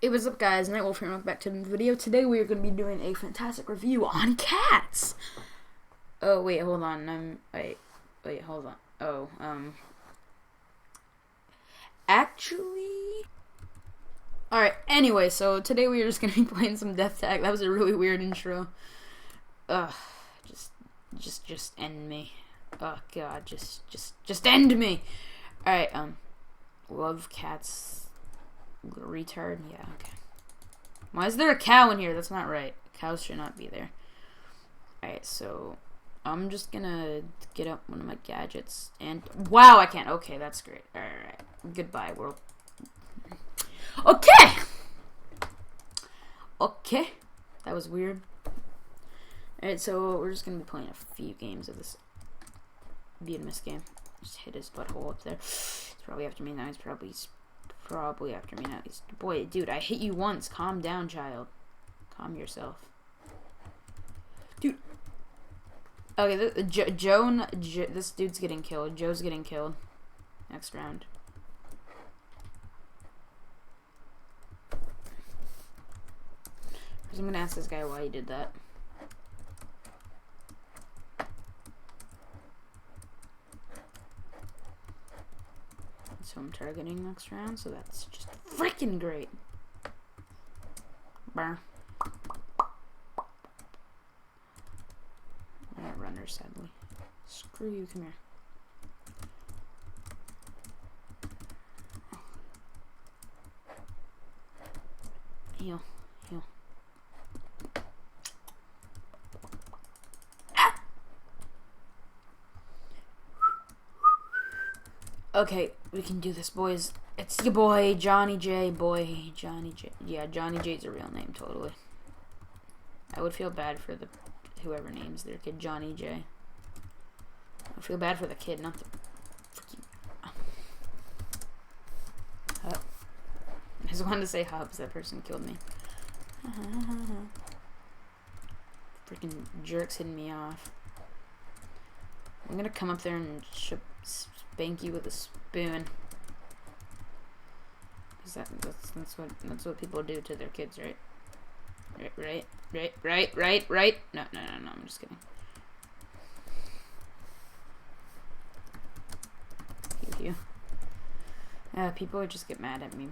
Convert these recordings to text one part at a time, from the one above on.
Hey, what's up, guys? Nightwolf here. Welcome back to the video. Today we are going to be doing a fantastic review on cats. Oh wait, hold on. Wait, hold on. Oh, actually, all right. Anyway, so today we are just going to be playing some Death Tag. That was a really weird intro. Ugh, just end me. Oh God, just end me. All right. Love cats. Retard? Yeah, okay. Why is there a cow in here? That's not right. Cows should not be there. Alright, so I'm just gonna get up one of my gadgets and wow, I can't. Okay, that's great. Alright. Goodbye, world. Okay! Okay. That was weird. Alright, so we're just gonna be playing a few games of this Vietnamese game. Just hit his butthole up there. He's probably after me now. He's probably after me now. Boy, dude, I hit you once. Calm down, child. Calm yourself. Dude. Okay, this dude's getting killed. Joe's getting killed. Next round. I'm gonna ask this guy why he did that. So I'm targeting next round, so that's just freaking great. Burr. I'm not runner, sadly. Screw you, come here. Heal. Okay, we can do this, boys. It's your boy, Johnny J. Johnny J. Yeah, Johnny J's a real name, totally. I would feel bad for whoever names their kid Johnny J. I feel bad for the kid, not the freaking... I just wanted to say Hubs. That person killed me. Freaking jerks hitting me off. I'm gonna come up there and spank you with a spoon. Cause that's what people do to their kids, right? Right. No, I'm just kidding. Pew. People would just get mad at me.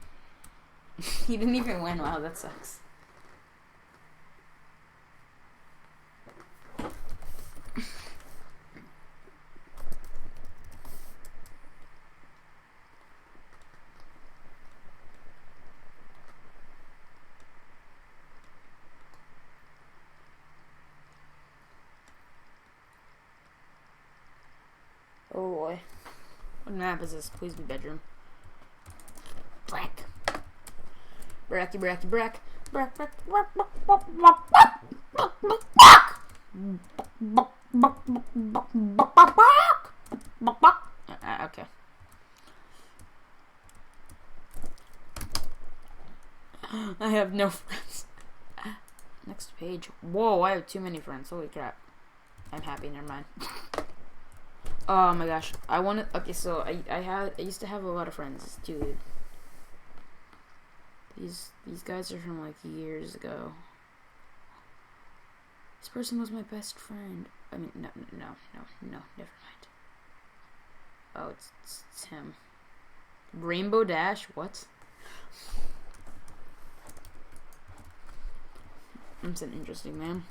He didn't even win. Wow, that sucks. Oh boy. What map is this? Please be bedroom. Brack. Bracky. Brack. Okay. I have no friends. Next page. Whoa, I have too many friends. Holy crap. I'm happy, never mind. Oh my gosh, okay, so I used to have a lot of friends, dude. These guys are from like years ago. This person was my best friend. I mean, no, never mind. Oh, it's him. Rainbow Dash, what? That's an interesting man.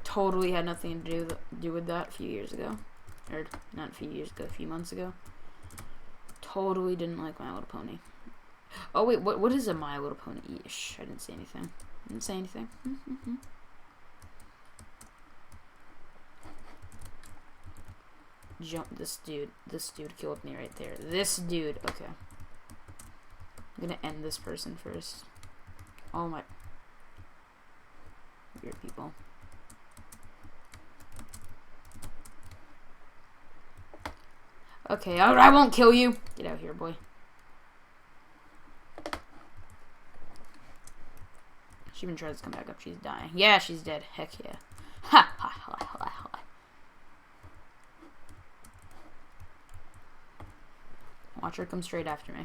Totally had nothing to do with that a few years ago. Or, not a few years ago, a few months ago. Totally didn't like My Little Pony. Oh, wait, what is a My Little Pony? Shh, I didn't say anything. Jump, this dude killed me right there. This dude, okay. I'm gonna end this person first. Oh my. Weird people. Okay, I won't kill you. Get out here, boy. She even tries to come back up. She's dying. Yeah, she's dead. Heck yeah. Ha. Watch her come straight after me.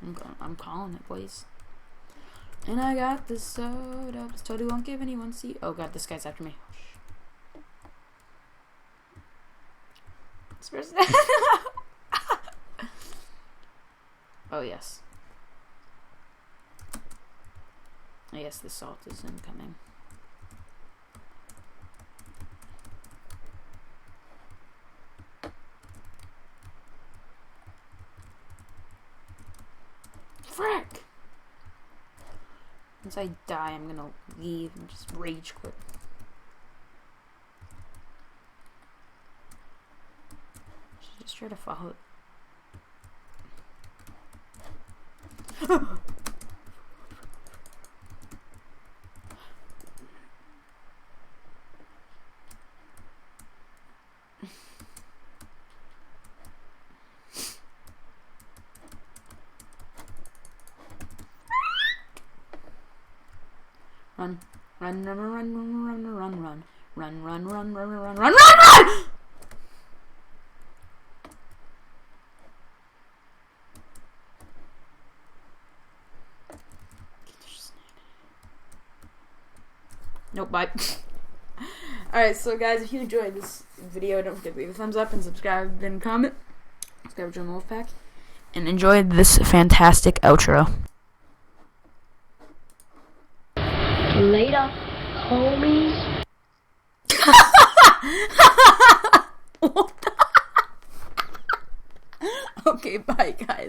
I'm calling it, boys. And I got the soda. Just totally won't give anyone see. Oh god, this guy's after me. This person. Oh yes. I guess the salt is incoming. Frick! Once I die, I'm gonna leave and just rage quit. Should just try to follow it. Run, run, run, run, run, run, run, run, run, run, run, run, run, run, run, run! Nope, bye. Alright, so guys, if you enjoyed this video, don't forget to leave a thumbs up and subscribe and comment. Subscribe to the Wolfpack. And enjoy this fantastic outro. Later, homies. Okay, bye guys.